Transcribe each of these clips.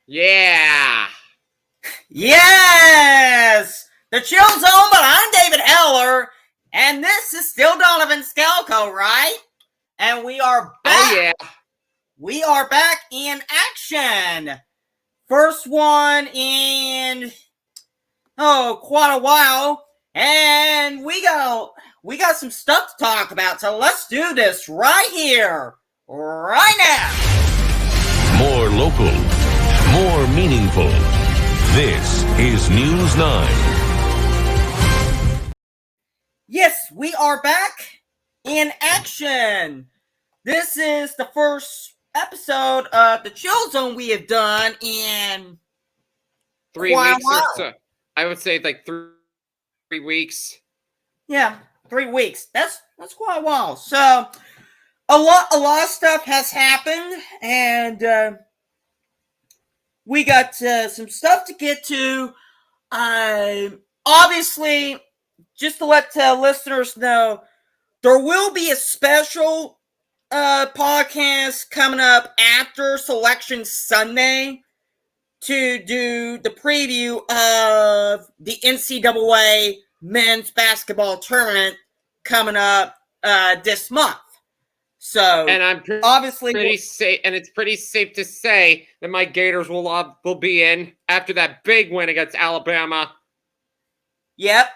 Yeah. Yes! The Chill Zone, but I'm David Heller, and this is still Donovan Scalco, right? And we are back. Oh, yeah. We are back in action. First one in, quite a while. And we got some stuff to talk about, so let's do this right here, right now. More local, more meaningful. This is News 9. Yes, we are back in action. This is the first episode of the Chill Zone we have done in 3 weeks or so. I would say like 3 weeks. Yeah, 3 weeks. That's quite a while. So a lot of stuff has happened, and we got some stuff to get to. Obviously, just to let listeners know, there will be a special podcast coming up after Selection Sunday to do the preview of the NCAA men's basketball tournament coming up this month. So, and I'm pretty safe, and it's pretty safe to say that my Gators will be in after that big win against Alabama. Yep,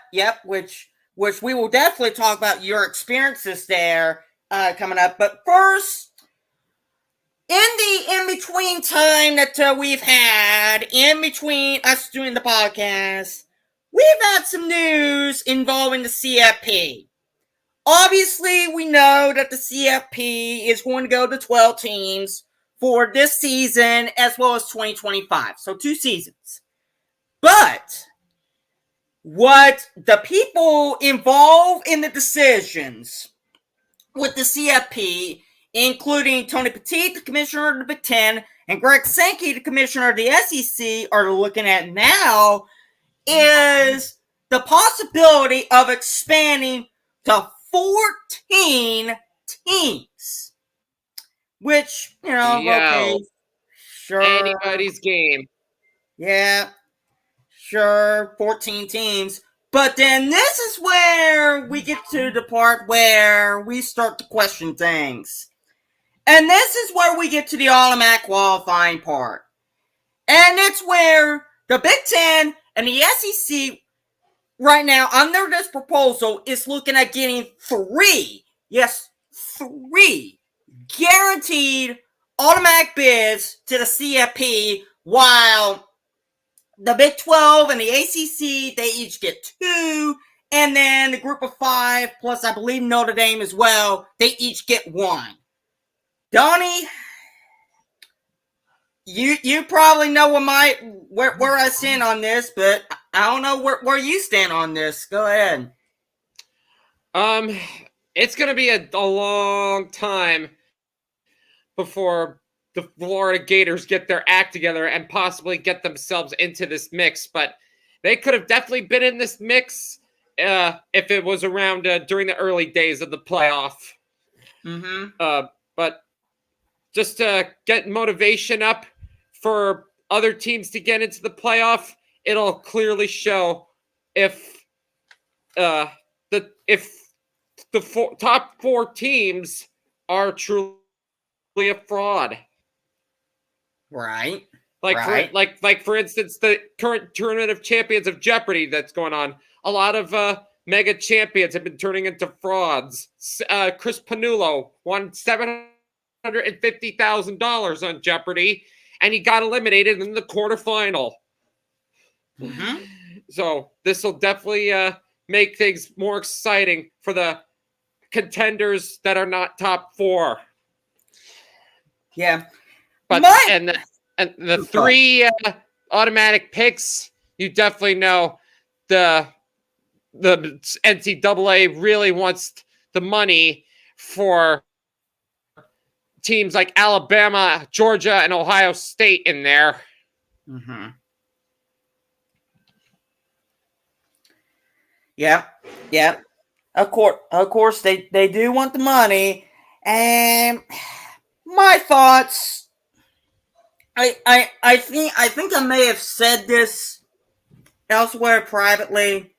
which we will definitely talk about your experiences there coming up. But first, in the in-between time that we've had, in between us doing the podcast, we've had some news involving the CFP. Obviously, we know that the CFP is going to go to 12 teams for this season as well as 2025. So 2 seasons. But what the people involved in the decisions with the CFP, including Tony Petit, the commissioner of the Big Ten, and Greg Sankey, the commissioner of the SEC, are looking at now is the possibility of expanding to 14 teams. Which, okay, sure. Anybody's game. Yeah, sure, 14 teams. But then this is where we get to the part where we start to question things. And this is where we get to the automatic qualifying part. And it's where the Big Ten and the SEC right now, under this proposal, is looking at getting 3 guaranteed automatic bids to the CFP, while the Big 12 and the ACC, they each get 2, and then the group of 5, plus I believe Notre Dame as well, they each get 1. Donnie, you probably know where I stand on this, but I don't know where you stand on this. Go ahead. It's going to be a long time before the Florida Gators get their act together and possibly get themselves into this mix. But they could have definitely been in this mix if it was around during the early days of the playoff. Mm-hmm. But just to get motivation up for other teams to get into the playoff, it'll clearly show if the top 4 teams are truly a fraud. Right. For instance, the current tournament of champions of Jeopardy that's going on. A lot of mega champions have been turning into frauds. Chris Panullo won $750,000 on Jeopardy, and he got eliminated in the quarterfinal. Mm-hmm. So this will definitely make things more exciting for the contenders that are not top 4. Yeah, but and the 3 automatic picks, you definitely know the NCAA really wants the money for teams like Alabama, Georgia, and Ohio State in there. Mm-hmm. Yeah. Of course, they do want the money. And my thoughts I think I may have said this elsewhere privately.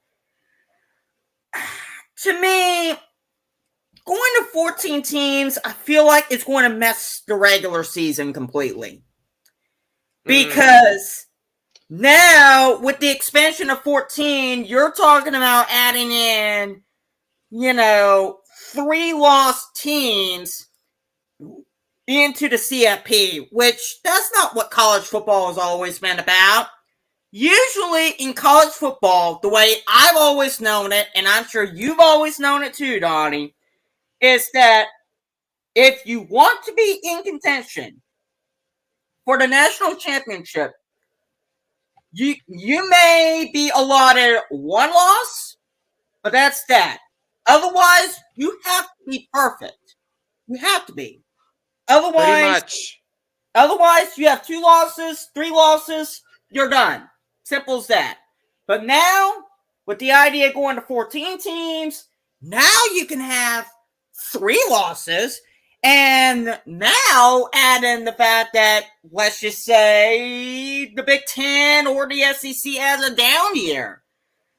To me, going to 14 teams, I feel like it's going to mess the regular season completely. Because now, with the expansion of 14, you're talking about adding in, 3-loss teams into the CFP, which that's not what college football has always been about. Usually in college football, the way I've always known it, and I'm sure you've always known it too, Donnie, is that if you want to be in contention for the national championship, you may be allotted one loss, but that's that. Otherwise, you have to be perfect. You have to be. Pretty much. Otherwise, you have 2 losses, 3 losses, you're done. Simple as that. But now, with the idea going to 14 teams, now you can have 3 losses, and now add in the fact that, let's just say, the Big Ten or the SEC has a down year.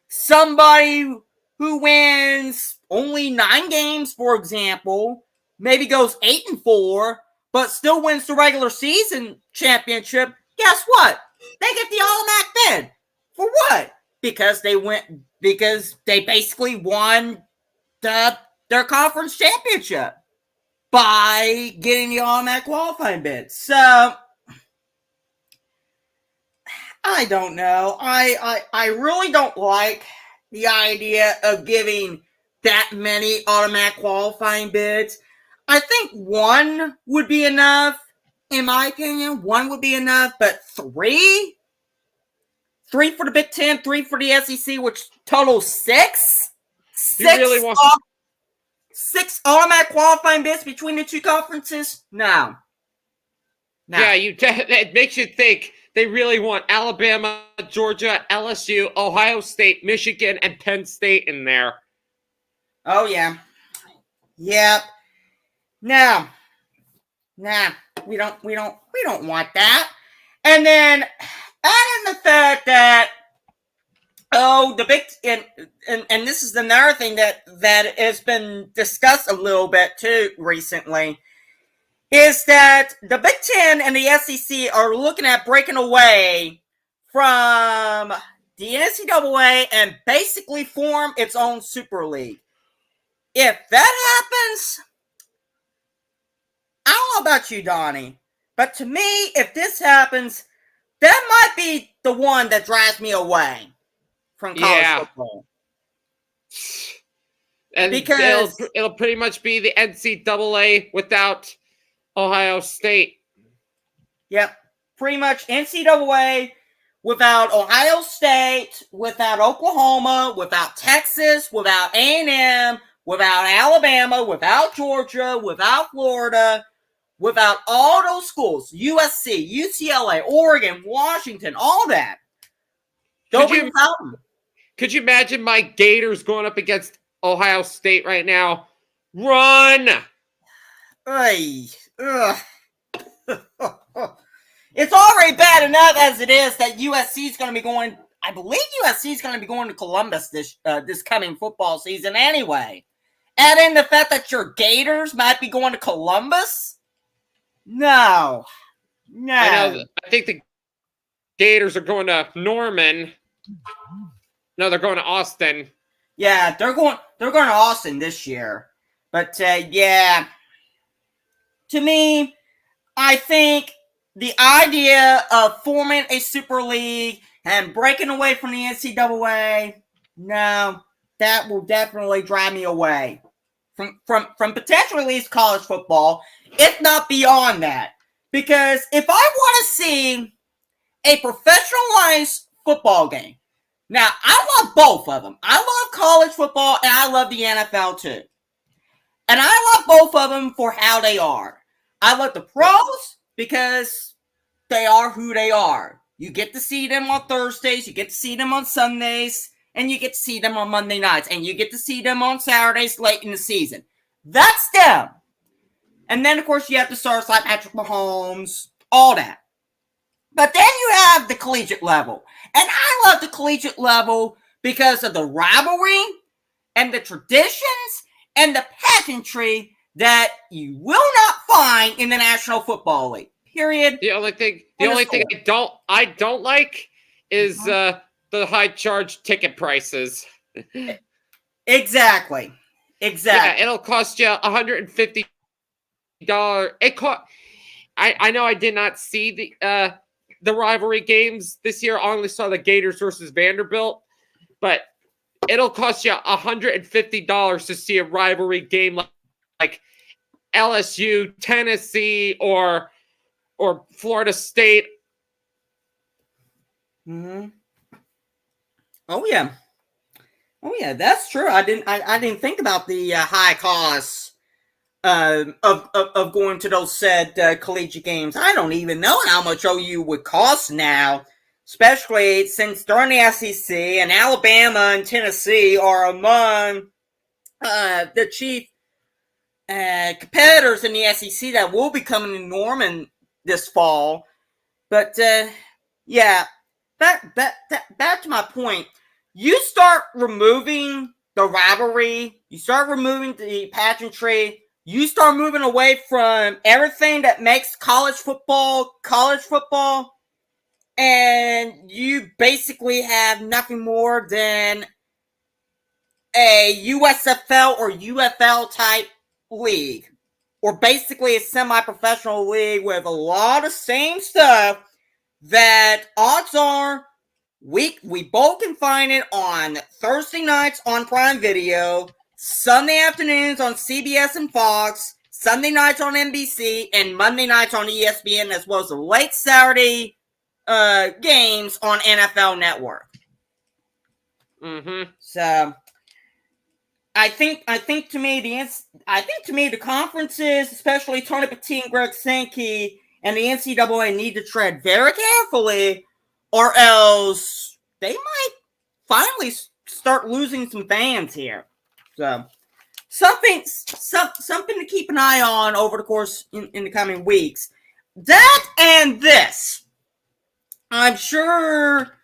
Somebody who wins only 9 games, for example, maybe goes 8-4, but still wins the regular season championship. Guess what? They get the automatic bid. For what? Because they basically won their conference championship by getting the automatic qualifying bid. So I don't know. I really don't like the idea of giving that many automatic qualifying bids. I think 1 would be enough, in my opinion. 1 would be enough, but 3? 3 for the Big Ten, 3 for the SEC, which totals 6? You really want 6 automatic qualifying bids between the 2 conferences? No. Yeah, it makes you think they really want Alabama, Georgia, LSU, Ohio State, Michigan, and Penn State in there. Oh yeah. Yep. No. Nah. We don't want that. And then add in the fact that the Big and this is another thing that has been discussed a little bit too recently, is that the Big Ten and the SEC are looking at breaking away from the NCAA and basically form its own Super League. If that happens, I don't know about you, Donnie, but to me, if this happens, that might be the one that drives me away from college football. And because it'll pretty much be the NCAA without Ohio State. Yep. Pretty much NCAA without Ohio State, without Oklahoma, without Texas, without A&M, without Alabama, without Georgia, without Florida, without all those schools, USC, UCLA, Oregon, Washington, all that. Could you imagine my Gators going up against Ohio State right now? Run! It's already bad enough as it is that USC is going to be going. I believe USC is going to be going to Columbus this coming football season anyway. Add in the fact that your Gators might be going to Columbus. No. I know. I think the Gators are going to Norman. No, they're going to Austin. Yeah, they're going to Austin this year. But yeah, to me, I think the idea of forming a Super League and breaking away from the NCAA, no, that will definitely drive me away from potentially at least college football, if not beyond that. Because if I want to see a professionalized football game, now I love both of them. I love college football and I love the NFL too. And I love both of them for how they are. I love the pros because they are who they are. You get to see them on Thursdays, you get to see them on Sundays, and you get to see them on Monday nights, and you get to see them on Saturdays late in the season. That's them. And then, of course, you have the stars like Patrick Mahomes, all that. But then you have the collegiate level. And I love the collegiate level because of the rivalry and the traditions and the pageantry that you will not find in the National Football League. Period. The only thing I don't like is the high charge ticket prices. Exactly. Yeah, it'll cost you $150. I know I did not see the rivalry games this year. I only saw the Gators versus Vanderbilt, but it'll cost you $150 to see a rivalry game like LSU, Tennessee, or Florida State. Mm-hmm. Oh yeah, that's true. I didn't think about the high costs of going to those said collegiate games. I don't even know how much OU would cost now, especially since during the SEC and Alabama and Tennessee are among the chief competitors in the SEC that will be coming to Norman this fall. But yeah, back to my point. You start removing the rivalry, you start removing the pageantry, you start moving away from everything that makes college football, and you basically have nothing more than a USFL or UFL type league, or basically a semi-professional league with a lot of same stuff that odds are we both can find it on Thursday nights on Prime Video, Sunday afternoons on CBS and Fox, Sunday nights on NBC, and Monday nights on ESPN, as well as the late Saturday games on NFL Network. Mm-hmm. So I think to me the conferences, especially Tony Petit and Greg Sankey and the NCAA, need to tread very carefully, or else they might finally start losing some fans here. So something to keep an eye on over the course in the coming weeks. That and this, I'm sure.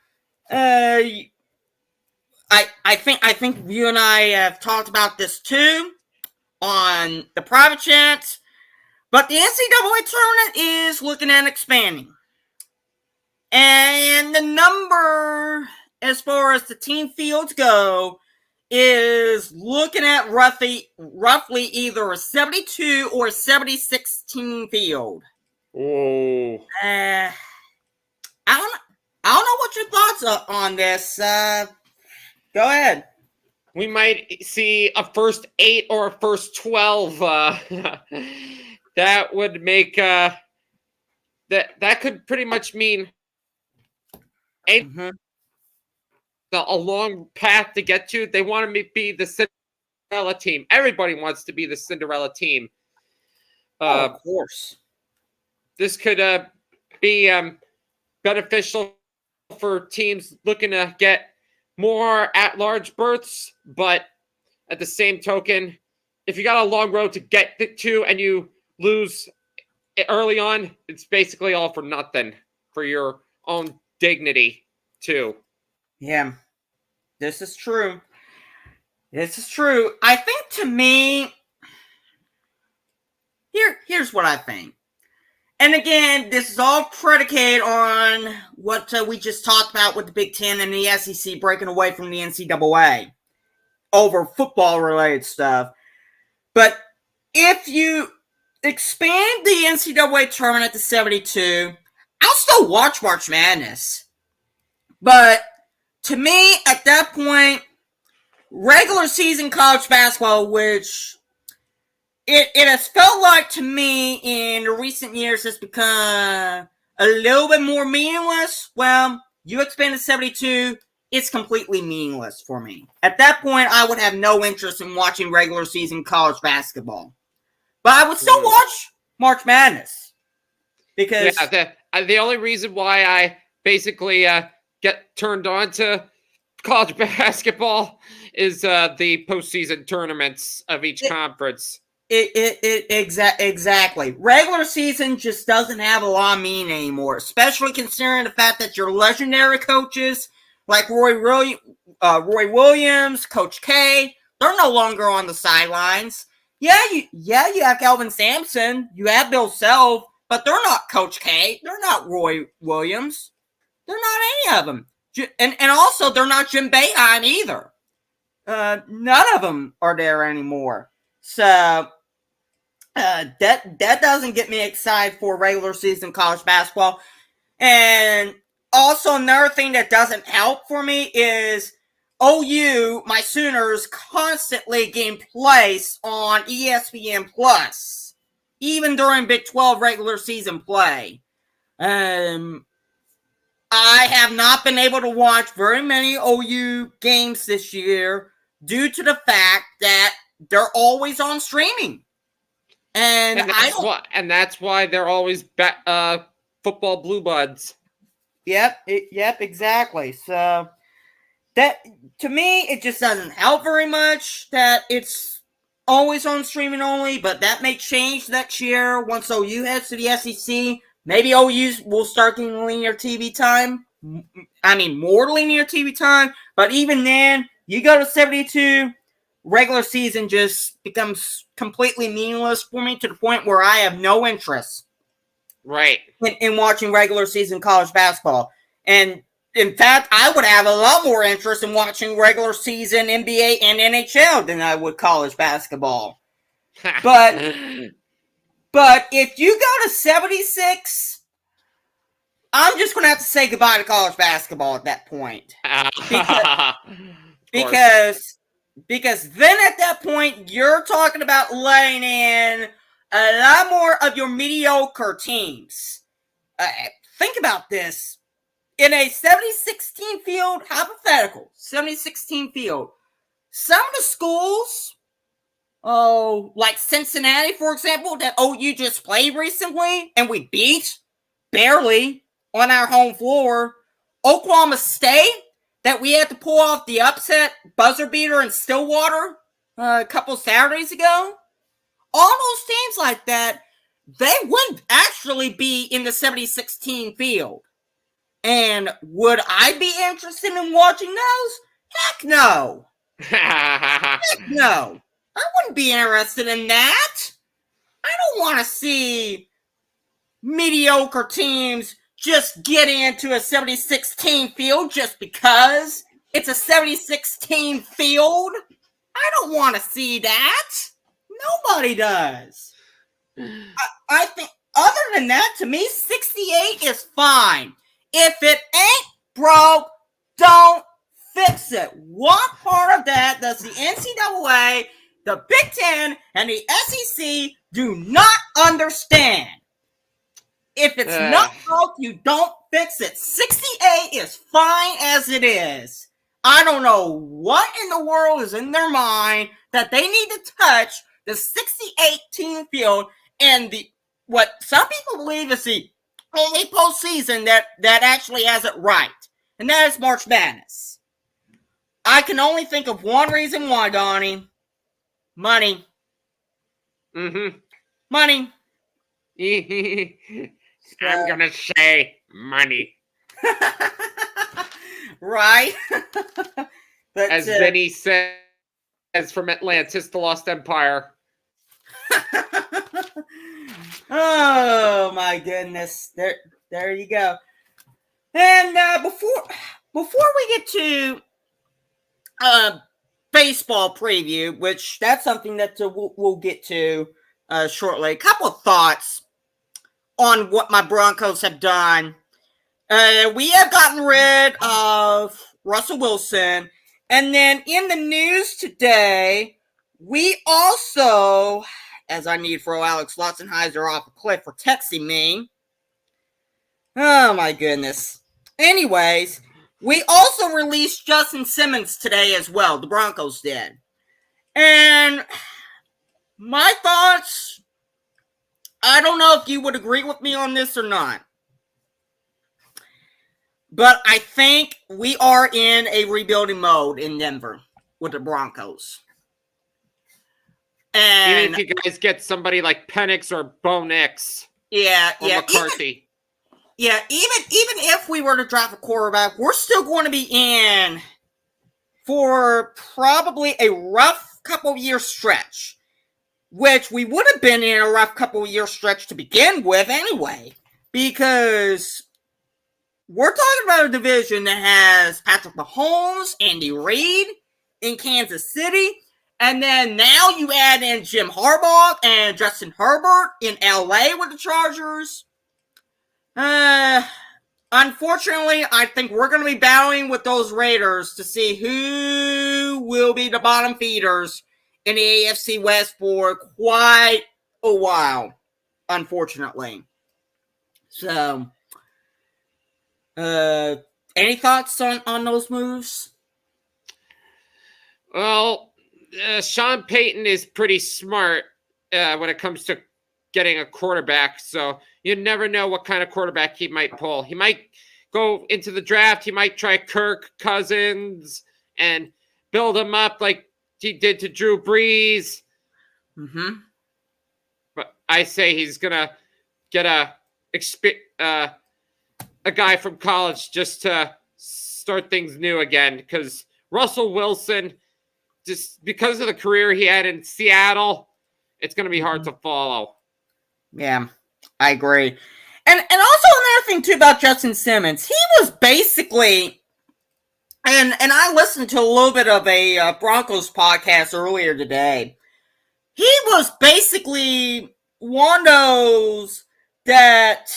I think you and I have talked about this too on the private chats, but the NCAA tournament is looking at expanding. And the number, as far as the team fields go, is looking at roughly either a 72 or 76 team field. Oh. I don't know what your thoughts are on this. Go ahead. We might see a first 8 or a first 12. That would make that could pretty much mean a long path to get to. They want to be the Cinderella team. Everybody wants to be the Cinderella team. Of course. This could be beneficial for teams looking to get more at-large berths, but at the same token, if you got a long road to get to and you lose early on, it's basically all for nothing for your own dignity, too. Yeah, this is true. I think, to me, here's what I think. And again, this is all predicated on what we just talked about with the Big Ten and the SEC breaking away from the NCAA over football-related stuff. But if you expand the NCAA tournament to 72, I'll still watch March Madness. But to me, at that point, regular season college basketball, which it has felt like to me in recent years has become a little bit more meaningless. Well, you expand to 72, it's completely meaningless for me. At that point, I would have no interest in watching regular season college basketball. But I would still watch March Madness. Because the only reason why I basically get turned on to college basketball is the postseason tournaments of each conference. Exactly. Regular season just doesn't have a lot of meaning anymore, especially considering the fact that your legendary coaches like Roy Williams, Coach K, they're no longer on the sidelines. You have Calvin Sampson, you have Bill Self, but they're not Coach K, they're not Roy Williams, they're not any of them, and also they're not Jim Boeheim either. None of them are there anymore. So that doesn't get me excited for regular season college basketball. And also another thing that doesn't help for me is OU, my Sooners, constantly getting placed on ESPN Plus, even during Big 12 regular season play. I have not been able to watch very many OU games this year due to the fact that they're always on streaming. And that's why they're always football blue buds. Yep, exactly. So that, to me, it just doesn't help very much that it's always on streaming only, but that may change next year once OU heads to the SEC. Maybe OU will start getting linear TV time. I mean, more linear TV time, but even then, you go to 72, regular season just becomes completely meaningless for me to the point where I have no interest in watching regular season college basketball. And in fact, I would have a lot more interest in watching regular season NBA and NHL than I would college basketball. But if you go to 76, I'm just going to have to say goodbye to college basketball at that point. Because then at that point, you're talking about letting in a lot more of your mediocre teams. Think about this. In a 70-16 field, hypothetical, 70-16 field, some of the schools, like Cincinnati, for example, that OU just played recently, and we beat, barely, on our home floor. Oklahoma State, that we had to pull off the upset buzzer beater in Stillwater a couple Saturdays ago. All those teams like that, they would actually be in the 70-16 field. And would I be interested in watching those? Heck no. Heck no. I wouldn't be interested in that. I don't want to see mediocre teams just get into a 70-16 field just because it's a 70-16 field. I don't want to see that. Nobody does. I think, other than that, to me, 68 is fine. If it ain't broke, don't fix it. What part of that does the NCAA, the Big Ten, and the SEC do not understand? If it's not broke, you don't fix it. 68 is fine as it is. I don't know what in the world is in their mind that they need to touch the 68-team field and what some people believe is the only postseason that actually has it right, and that is March Madness. I can only think of one reason why, Donnie. Money. Money. I'm gonna say money. Right? But, as Vinny says from Atlantis, the Lost Empire. Oh my goodness! There you go. And before we get to baseball preview, which that's something that we'll get to shortly. A couple of thoughts on what my Broncos have done. We have gotten rid of Russell Wilson, and then in the news today, we also, as I need to throw Alex Lutzenheiser off a cliff for texting me. Oh my goodness. Anyways, we also released Justin Simmons today as well. The Broncos did. And my thoughts, I don't know if you would agree with me on this or not. But I think we are in a rebuilding mode in Denver with the Broncos. And even if you guys get somebody like Penix or Bo Nix or McCarthy. Even if we were to draft a quarterback, we're still going to be in for probably a rough couple year stretch, which we would have been in a rough couple year stretch to begin with anyway, because we're talking about a division that has Patrick Mahomes, Andy Reid in Kansas City, and then now you add in Jim Harbaugh and Justin Herbert in LA with the Chargers. Unfortunately, I think we're going to be battling with those Raiders to see who will be the bottom feeders in the AFC West for quite a while, unfortunately. So, any thoughts on those moves? Well, Sean Payton is pretty smart when it comes to getting a quarterback, so you never know what kind of quarterback he might pull. He might go into the draft, he might try Kirk Cousins and build him up like he did to Drew Brees. Mm-hmm. But I say he's going to get a guy from college just to start things new again, because Russell Wilson, just because of the career he had in Seattle, it's going to be hard to follow. Yeah, I agree. And also another thing too about Justin Simmons, he was basically, and I listened to a little bit of a Broncos podcast earlier today. He was basically one of those that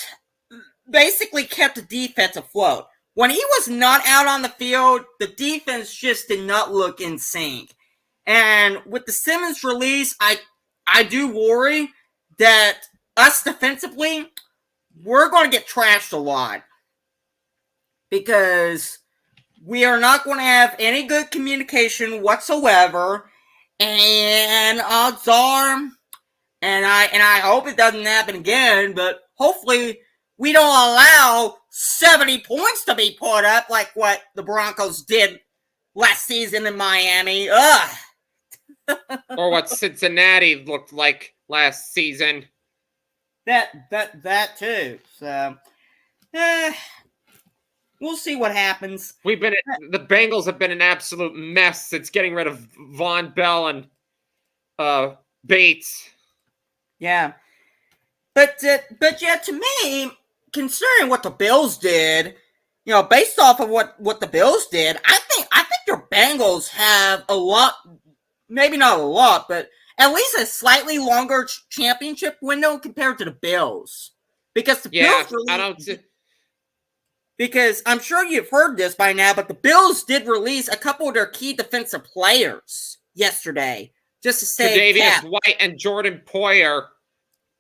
basically kept the defense afloat. When he was not out on the field, the defense just did not look in sync. And with the Simmons release, I do worry that us defensively, we're going to get trashed a lot, because we are not going to have any good communication whatsoever. And odds are, and I hope it doesn't happen again, but hopefully we don't allow 70 points to be put up like what the Broncos did last season in Miami. Ugh. Or what Cincinnati looked like last season. That too. So, we'll see what happens. The Bengals have been an absolute mess since getting rid of Von Bell and Bates. Yeah, but yeah, to me, considering what the Bills did, based off of what the Bills did, I think your Bengals have a lot, maybe not a lot, but at least a slightly longer championship window compared to the Bills. Because the Bills really, because I'm sure you've heard this by now, but the Bills did release a couple of their key defensive players yesterday just to save cap. White and Jordan Poyer.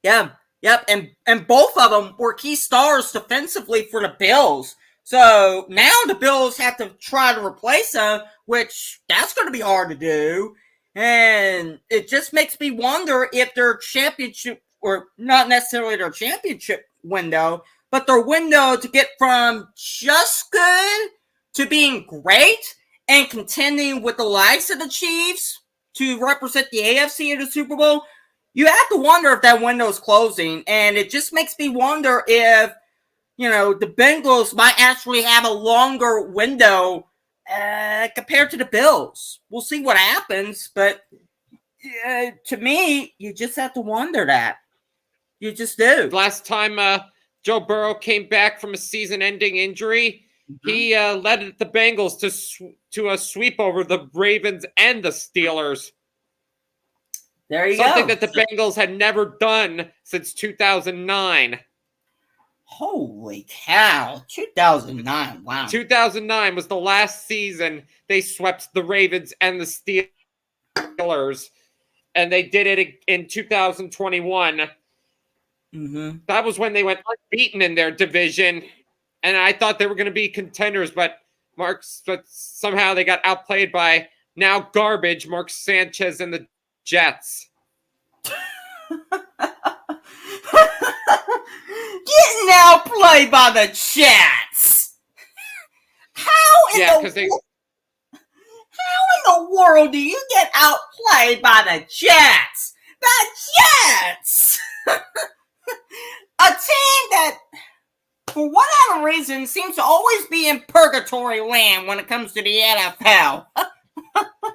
Yeah, yep, and both of them were key stars defensively for the Bills. So now the Bills have to try to replace them, which that's going to be hard to do. And it just makes me wonder if their championship, or not necessarily their championship window, but their window to get from just good to being great and contending with the likes of the Chiefs to represent the AFC in the Super Bowl, you have to wonder if that window is closing. And it just makes me wonder if, the Bengals might actually have a longer window compared to the Bills. We'll see what happens, but to me, you just have to wonder that. You just do. Last time Joe Burrow came back from a season-ending injury, he led the Bengals to a sweep over the Ravens and the Steelers. There you go. Something that the Bengals had never done since 2009. Holy cow. 2009. Wow. 2009 was the last season they swept the Ravens and the Steelers. And they did it in 2021. Mm-hmm. That was when they went unbeaten in their division. And I thought they were going to be contenders, but somehow they got outplayed by now garbage Mark Sanchez and the Jets. Getting outplayed by the Jets. How in the world do you get outplayed by the Jets? The Jets! A team that, for whatever reason, seems to always be in purgatory land when it comes to the NFL.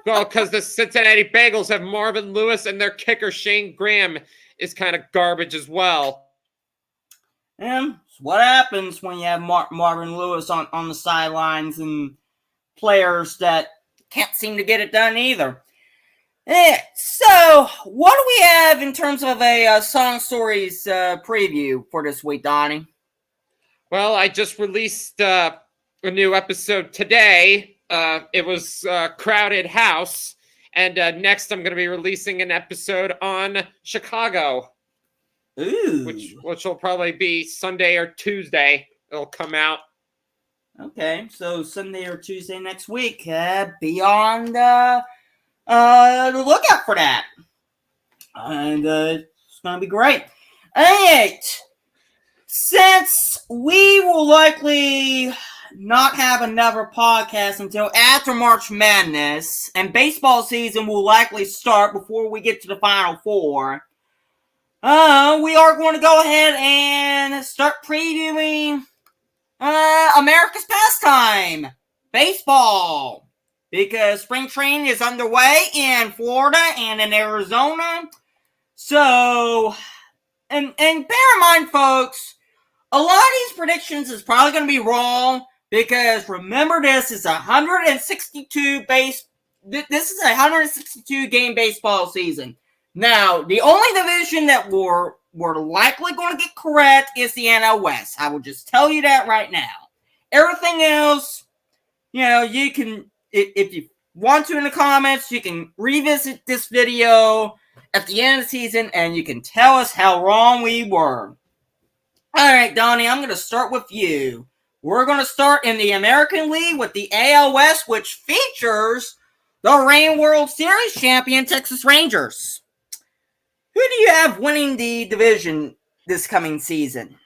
Well, because the Cincinnati Bengals have Marvin Lewis and their kicker Shane Graham is kind of garbage as well. And it's what happens when you have Marvin Lewis on the sidelines and players that can't seem to get it done either. So, what do we have in terms of a Song Stories preview for this week, Donnie? Well, I just released a new episode today. It was Crowded House. And next I'm going to be releasing an episode on Chicago. Ooh. Which will probably be Sunday or Tuesday. It'll come out. Okay, so Sunday or Tuesday next week. Be on the lookout for that. And it's going to be great. All right. Since we will likely not have another podcast until after March Madness, and baseball season will likely start before we get to the Final Four, we are going to go ahead and start previewing America's pastime, baseball, because spring training is underway in Florida and in Arizona. So, and bear in mind, folks, a lot of these predictions is probably going to be wrong, because remember, this is 162 game baseball season. Now, the only division that we're likely going to get correct is the NL West. I will just tell you that right now. Everything else, you can, if you want to in the comments, you can revisit this video at the end of the season and you can tell us how wrong we were. All right, Donnie, I'm going to start with you. We're going to start in the American League with the AL West, which features the reigning World Series champion Texas Rangers. Who do you have winning the division this coming season?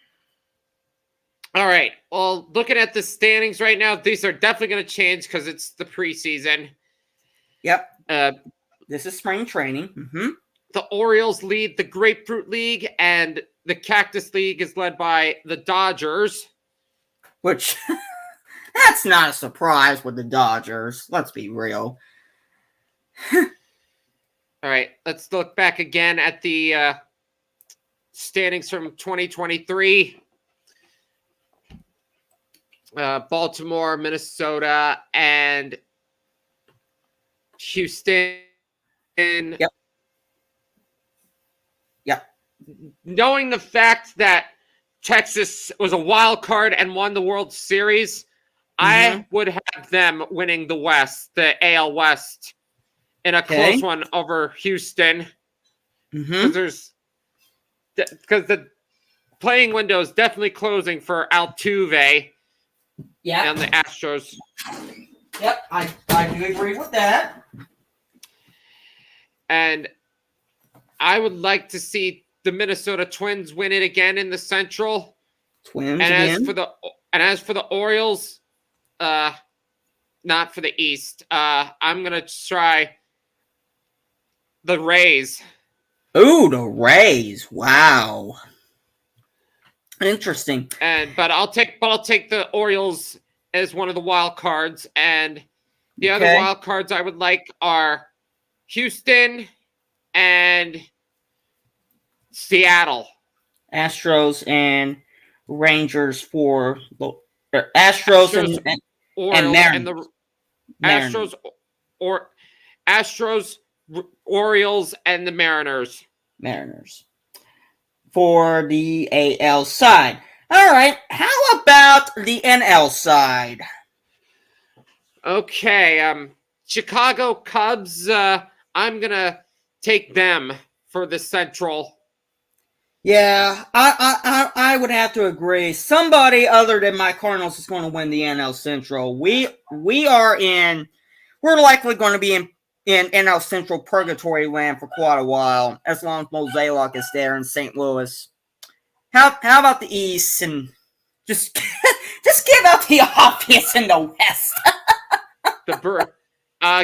All right. Well, looking at the standings right now, these are definitely going to change because it's the preseason. Yep. This is spring training. Mm-hmm. The Orioles lead the Grapefruit League, and the Cactus League is led by the Dodgers. Which, that's not a surprise with the Dodgers. Let's be real. All right, let's look back again at the standings from 2023. Baltimore, Minnesota, and Houston. Yep. Knowing the fact that Texas was a wild card and won the World Series, I would have them winning the West, the AL West, in a close one over Houston. Because the playing window is definitely closing for Altuve and the Astros. Yep, I do agree with that. And I would like to see the Minnesota Twins win it again in the Central. As for the Orioles, not for the East. I'm gonna try the Rays. Ooh, the Rays! Wow, interesting. But I'll take the Orioles as one of the wild cards, and the other wild cards I would like are Houston and Seattle. Astros and Rangers for the Astros and the Astros, Orioles, and the Mariners. For the AL side. All right, how about the NL side? Okay, Chicago Cubs. I'm gonna take them for the Central. Yeah, I would have to agree. Somebody other than my Cardinals is going to win the NL Central. We're likely going to be in NL Central purgatory land for quite a while, as long as Mozeliak is there in St. Louis. How about the East and just give out the obvious in the West?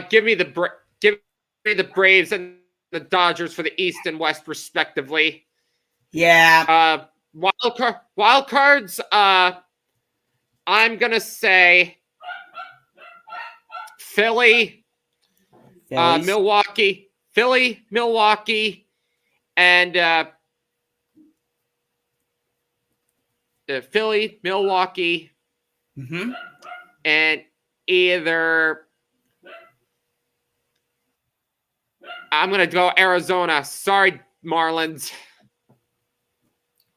Give me the Braves and the Dodgers for the East and West, respectively. Yeah. Wild cards. I'm gonna say Philly, Milwaukee, and Philly, Milwaukee, and either I'm gonna go Arizona. Sorry, Marlins.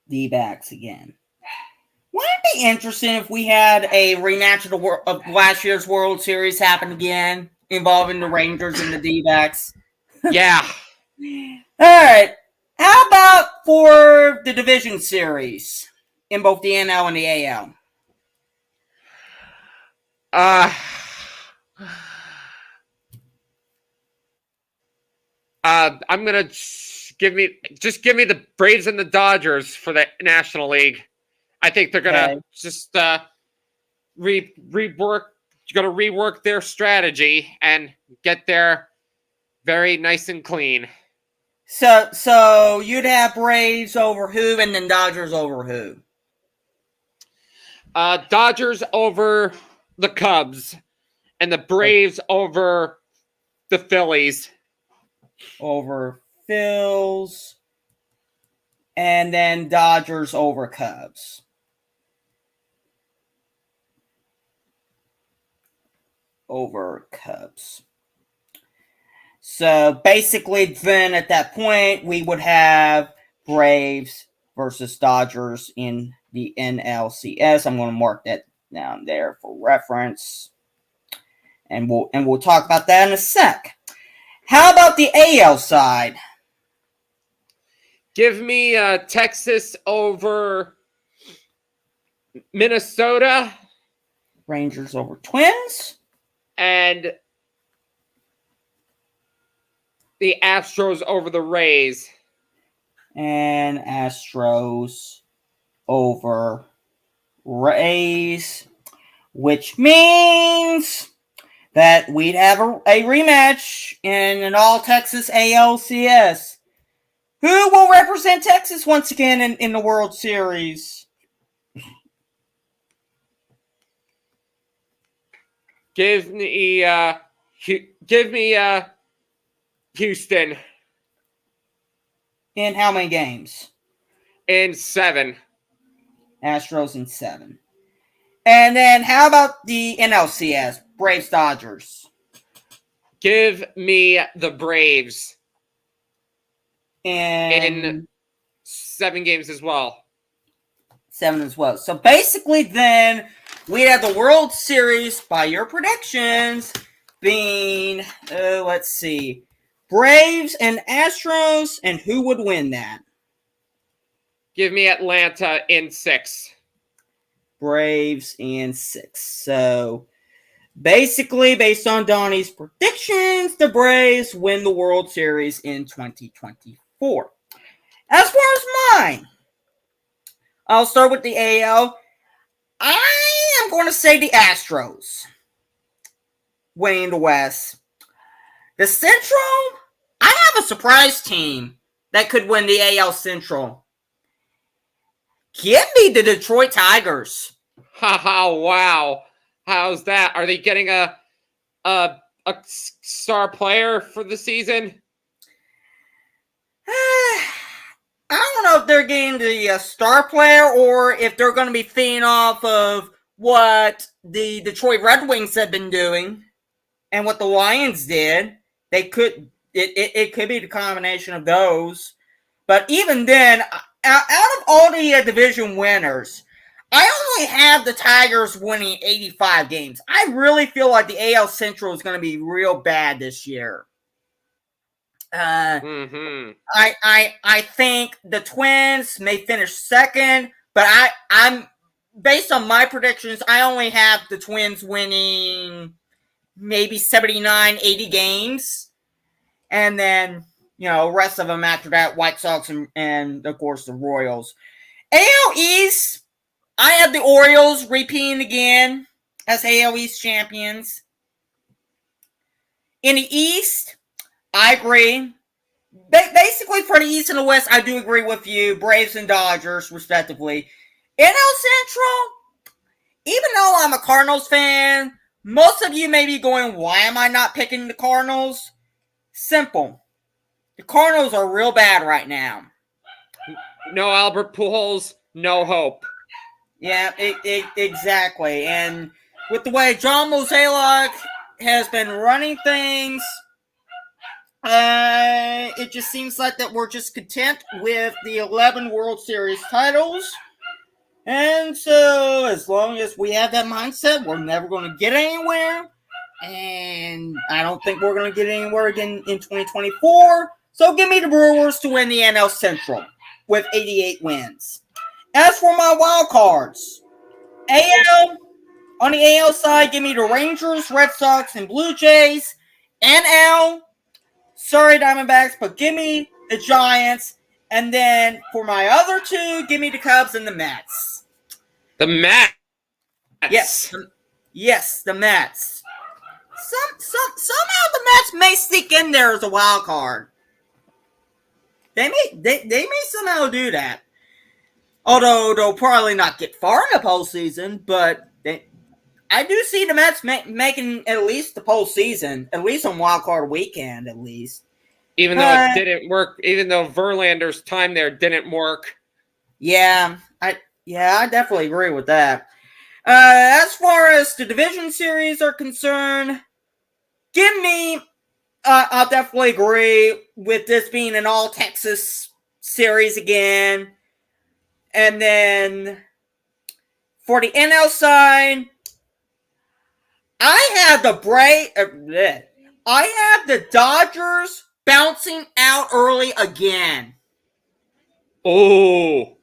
D-backs again. Wouldn't it be interesting if we had a rematch of last year's World Series happen again, involving the Rangers and the D-backs? Yeah. All right. How about for the division series in both the NL and the AL? I'm gonna give me the Braves and the Dodgers for the National League. I think they're gonna just rework their strategy and get there very nice and clean. So you'd have Braves over who, and then Dodgers over who? Dodgers over the Cubs, and the Braves over the Phillies. Over Phils, and then Dodgers over Cubs. Over Cubs. So basically, then at that point, we would have Braves versus Dodgers in the NLCS. I'm going to mark that down there for reference, and we'll talk about that in a sec. How about the AL side? Give me Texas over Minnesota. Rangers over Twins. And the Astros over the Rays. And Astros over Rays. Which means that we'd have a rematch in an all-Texas ALCS. Who will represent Texas once again in the World Series? Give me Houston. In how many games? In 7. Astros in 7. And then how about the NLCS? Braves Dodgers. Give me the Braves. In 7 games as well. 7 as well. So basically then we have the World Series, by your predictions, being, let's see, Braves and Astros, and who would win that? Give me Atlanta in 6. Braves in 6. So basically, based on Donnie's predictions, the Braves win the World Series in 2024. As far as mine, I'll start with the AL. I am going to say the Astros winning the West. The Central, I have a surprise team that could win the AL Central. Give me the Detroit Tigers. Wow. How's that? Are they getting a star player for the season? I don't know if they're getting the star player or if they're going to be feeding off of what the Detroit Red Wings have been doing and what the Lions did. It could be the combination of those. But even then, out of all the division winners, I only have the Tigers winning 85 games. I really feel like the AL Central is going to be real bad this year. I think the Twins may finish second, but I'm based on my predictions, I only have the Twins winning maybe 79, 80 games. And then, rest of them after that, White Sox and of course, the Royals. AL East, I have the Orioles repeating again as AL East champions. In the East, I agree. basically for the East and the West, I do agree with you. Braves and Dodgers, respectively. NL Central, even though I'm a Cardinals fan, most of you may be going, why am I not picking the Cardinals? Simple. The Cardinals are real bad right now. No Albert Pujols, no hope. Yeah, exactly. And with the way John Mozeliak has been running things, it just seems like that we're just content with the 11 World Series titles. And so, as long as we have that mindset, we're never going to get anywhere. And I don't think we're going to get anywhere again in 2024. So give me the Brewers to win the NL Central with 88 wins. As for my wild cards, on the AL side, give me the Rangers, Red Sox, and Blue Jays. NL, sorry Diamondbacks, but give me the Giants. And then for my other two, give me the Cubs and the Mets. The Mets. Yes, the Mets. Somehow the Mets may sneak in there as a wild card. They may somehow do that. Although they'll probably not get far in the postseason, but I do see the Mets making at least the postseason, at least on wild card weekend, at least. Even though it didn't work, even though Verlander's time there didn't work. Yeah, I definitely agree with that. As far as the division series are concerned, I'll definitely agree with this being an all-Texas series again. And then for the NL side, I have the Dodgers bouncing out early again. Oh.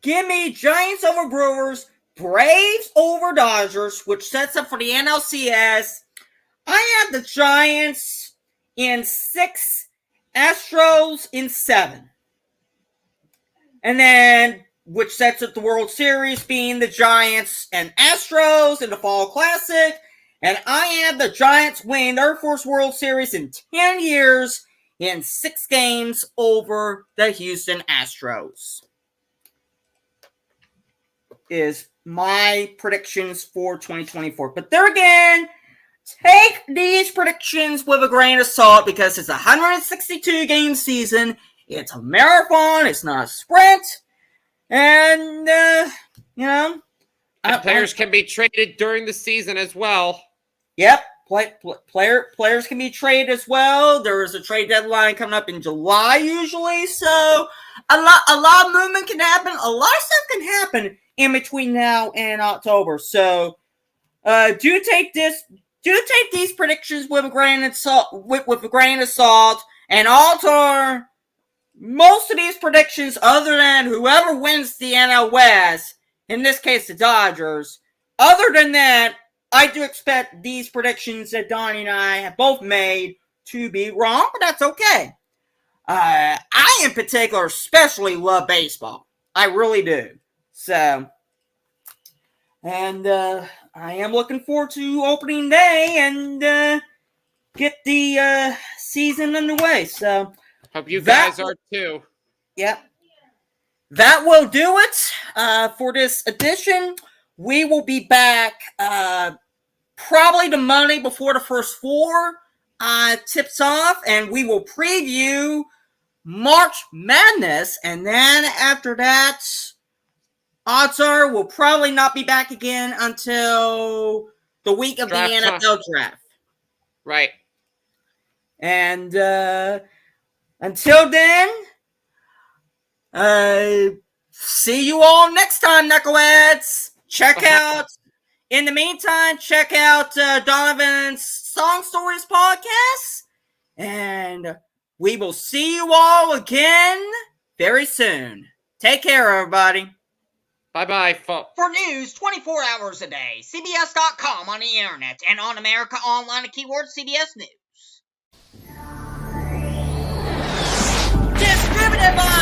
Give me Giants over Brewers, Braves over Dodgers, which sets up for the NLCS. I have the Giants in 6, Astros in 7. And then, which sets up the World Series being the Giants and Astros in the Fall Classic. And I have the Giants winning their first World Series in 10 years in 6 games over the Houston Astros. Is my predictions for 2024. But there again, take these predictions with a grain of salt because it's a 162 game season. It's a marathon. It's not a sprint. And, players can be traded during the season as well. Yep. Players can be traded as well. There is a trade deadline coming up in July usually. So a lot of movement can happen. A lot of stuff can happen in between now and October. So do take these predictions with a grain of salt, with a grain of salt, and alter most of these predictions, other than whoever wins the NL West, in this case the Dodgers. Other than that, I do expect these predictions that Donnie and I have both made to be wrong, but that's okay. I, in particular, especially love baseball. I really do. So, and I am looking forward to opening day and get the season underway. So, hope you guys are too. Yep. That will do it for this edition. We will be back probably the Monday before the first 4 tips off, and we will preview March Madness. And then after that, odds are we'll probably not be back again until the week of Draft the NFL draft. Right. And until then, see you all next time, knuckleheads. In the meantime, check out Donovan's Song Stories podcast. And we will see you all again very soon. Take care, everybody. Bye-bye, folks. For news 24 hours a day, CBS.com on the internet and on America Online, the keyword CBS News. Distributed by